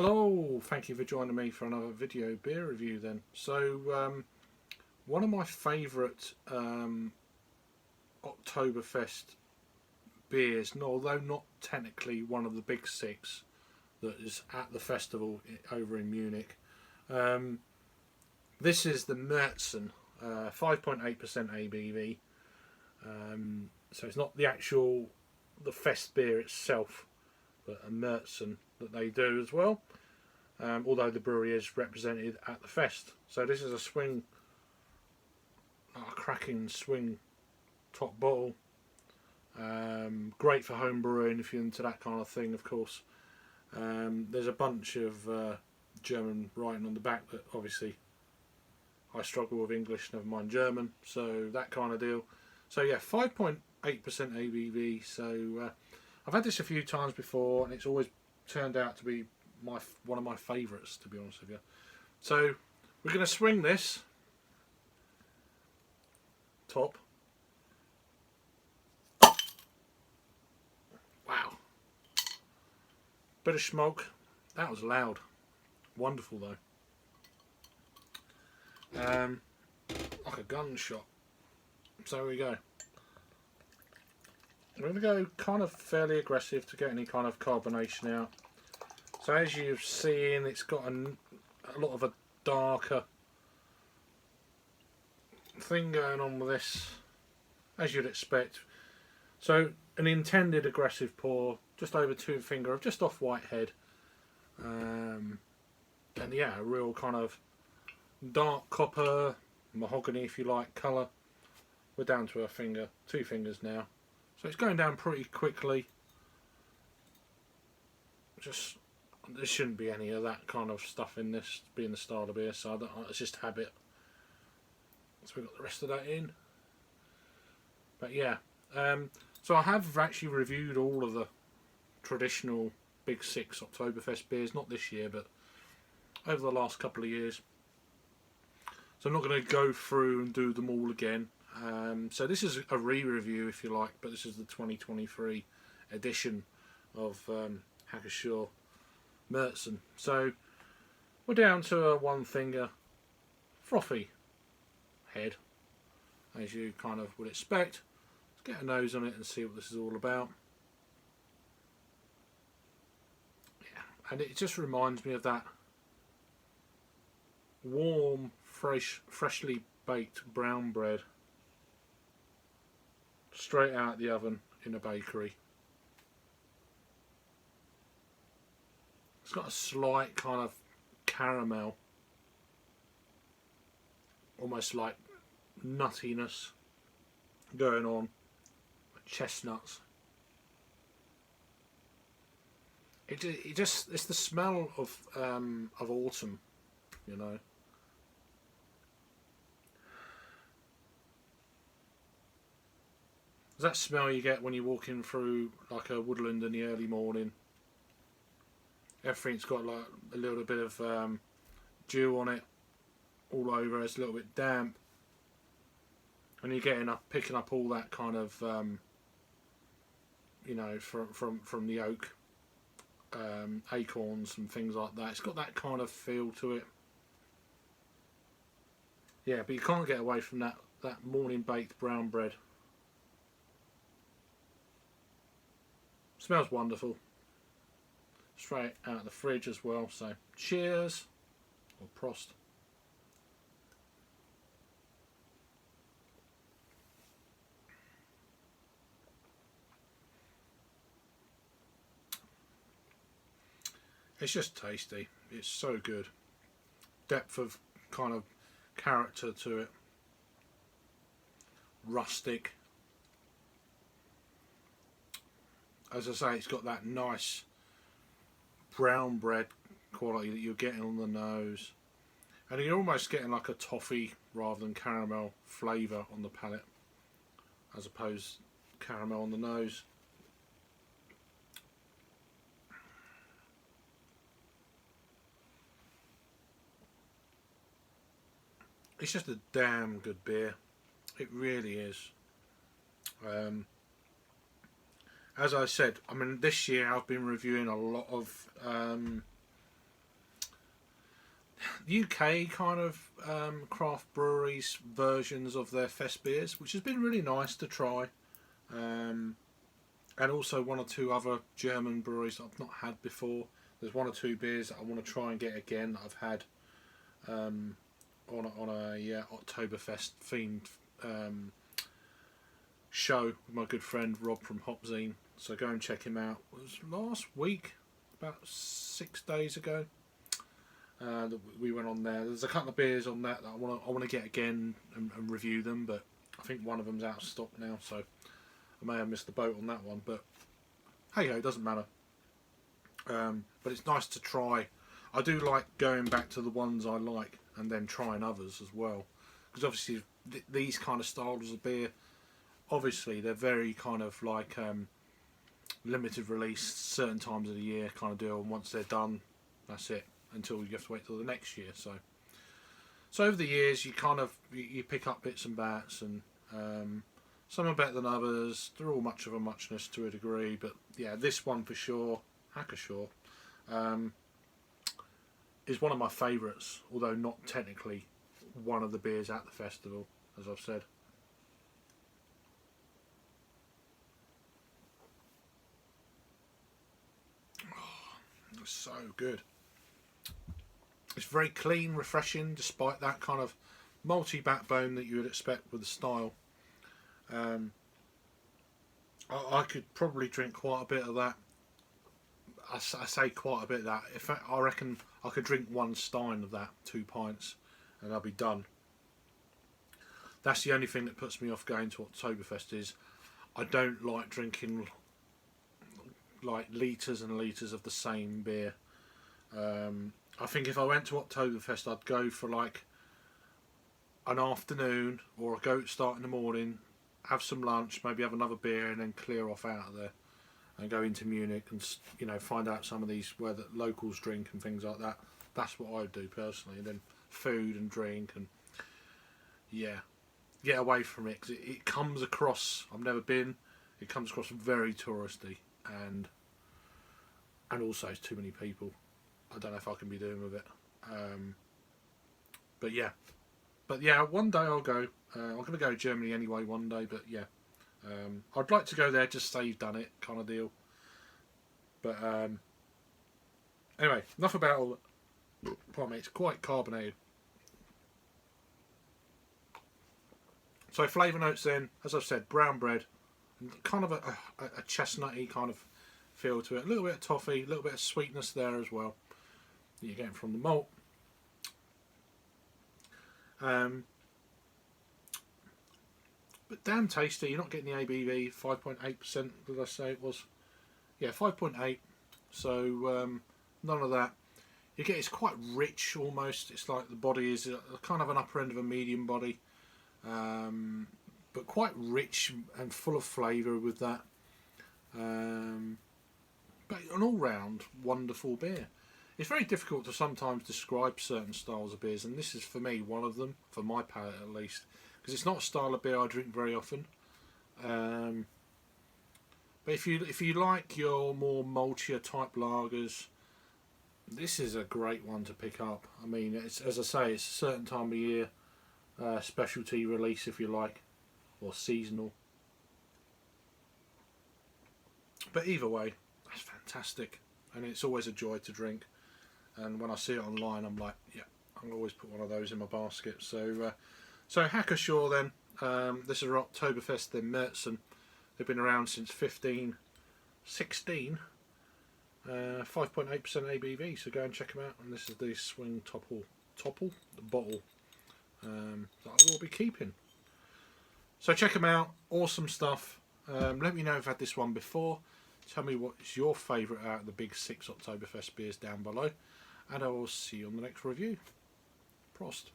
Hello, thank you for joining me for another video beer review then. One of my favourite Oktoberfest beers, although not technically one of the big six that is at the festival over in Munich. This is the Märzen, 5.8% ABV. So it's not the fest beer itself, but a Märzen that they do as well. Although the brewery is represented at the fest. So this is a cracking swing top bottle. Great for home brewing if you're into that kind of thing, of course. There's a bunch of German writing on the back that obviously I struggle with English, never mind German, so that kind of deal. So yeah, 5.8% ABV. So I've had this a few times before, and it's always turned out to be one of my favourites, to be honest with you. So we're going to swing this top. Wow, bit of smoke. That was loud. Wonderful though. Like a gunshot. So here we go. We're going to go kind of fairly aggressive to get any kind of carbonation out. So as you've seen, it's got a lot of a darker thing going on with this, as you'd expect. So an intended aggressive pour, just over 2 finger of just off white head. And yeah, a real kind of dark copper, mahogany if you like, colour. We're down to 2 fingers now. So it's going down pretty quickly. There shouldn't be any of that kind of stuff in this, being the style of beer, so it's just habit. So we've got the rest of that in. But yeah, so I have actually reviewed all of the traditional Big Six Oktoberfest beers, not this year, but over the last couple of years. So I'm not going to go through and do them all again. So this is a re-review, if you like, but this is the 2023 edition of Pschorr Märzen. So we're down to a 1 finger frothy head, as you kind of would expect. Let's get a nose on it and see what this is all about. Yeah, and it just reminds me of that warm, freshly baked brown bread straight out of the oven in a bakery. It's got a slight kind of caramel, almost like nuttiness going on, chestnuts. It's the smell of autumn, you know. That smell you get when you're walking through like a woodland in the early morning. Everything's got like a little bit of dew on it all over. It's a little bit damp, and you're picking up all that kind of you know, from the oak, acorns and things like that. It's got that kind of feel to it. Yeah, but you can't get away from that morning baked brown bread. Smells wonderful. Straight out of the fridge as well. So cheers, or Prost. It's just tasty. It's so good. Depth of kind of character to it. Rustic. As I say, it's got that nice brown bread quality that you're getting on the nose, and you're almost getting like a toffee rather than caramel flavour on the palate, as opposed to caramel on the nose. It's just a damn good beer. It really is. As I said, I mean, this year I've been reviewing a lot of UK kind of craft breweries versions of their fest beers, which has been really nice to try. Um, and also one or two other German breweries that I've not had before. There's one or two beers that I want to try and get again that I've had on a Oktoberfest themed show with my good friend Rob from Hopzine. So go and check him out. It was last week, about 6 days ago. That we went on there. There's a couple of beers on that I want to get again and review them, but I think one of them's out of stock now, so I may have missed the boat on that one. But hey ho, it doesn't matter. But it's nice to try. I do like going back to the ones I like and then trying others as well, because obviously these kind of styles of beer, obviously they're very kind of like limited release, certain times of the year kind of deal, and once they're done, that's it, until you have to wait till the next year. So over the years you kind of you pick up bits and bats, and some are better than others. They're all much of a muchness to a degree, but yeah, this one for sure, Pschorr, is one of my favourites, although not technically one of the beers at the festival, as I've said. Oh, it's so good. It's very clean, refreshing, despite that kind of malty backbone that you would expect with the style. I could probably drink quite a bit of that. I say quite a bit of that. In fact, I reckon I could drink one stein of that, 2 pints, and I'll be done. That's the only thing that puts me off going to Oktoberfest, is I don't like drinking like litres and litres of the same beer. I think if I went to Oktoberfest, I'd go for like an afternoon, or I'd go start in the morning, have some lunch, maybe have another beer, and then clear off out of there and go into Munich and, you know, find out some of these where the locals drink and things like that. That's what I'd do personally. And then food and drink, and yeah, get away from it, because it comes across, I've never been, it comes across very touristy, and also it's too many people. I don't know if I can be doing with it. But yeah, one day I'll go. I'm going to go to Germany anyway one day, but yeah. I'd like to go there just so you've done it kind of deal. But anyway, enough about all that. Pardon me, it's quite carbonated. So flavour notes then, as I've said, brown bread, kind of a chestnutty kind of feel to it. A little bit of toffee, a little bit of sweetness there as well. You're getting from the malt. But damn tasty. You're not getting the ABV. 5.8%, did I say it was? Yeah, 5.8. So none of that. You get, it's quite rich almost. It's like the body is kind of an upper end of a medium body, but quite rich and full of flavour with that. But an all-round wonderful beer. It's very difficult to sometimes describe certain styles of beers, and this is for me one of them, for my palate at least, because it's not a style of beer I drink very often. But if you like your more maltier type lagers, this is a great one to pick up. I mean, it's, as I say, it's a certain time of year specialty release, if you like, or seasonal. But either way, that's fantastic, and it's always a joy to drink. And when I see it online, I'm like, yeah, I'll always put one of those in my basket. So Pschorr then. This is Oktoberfest in Märzen. They've been around since 1516. 5.8% ABV. So go and check them out. And this is the swing topple, the bottle that I will be keeping. So check them out. Awesome stuff. Let me know if you've had this one before. Tell me what's your favourite out of the big 6 Oktoberfest beers down below. And I will see you on the next review. Prost.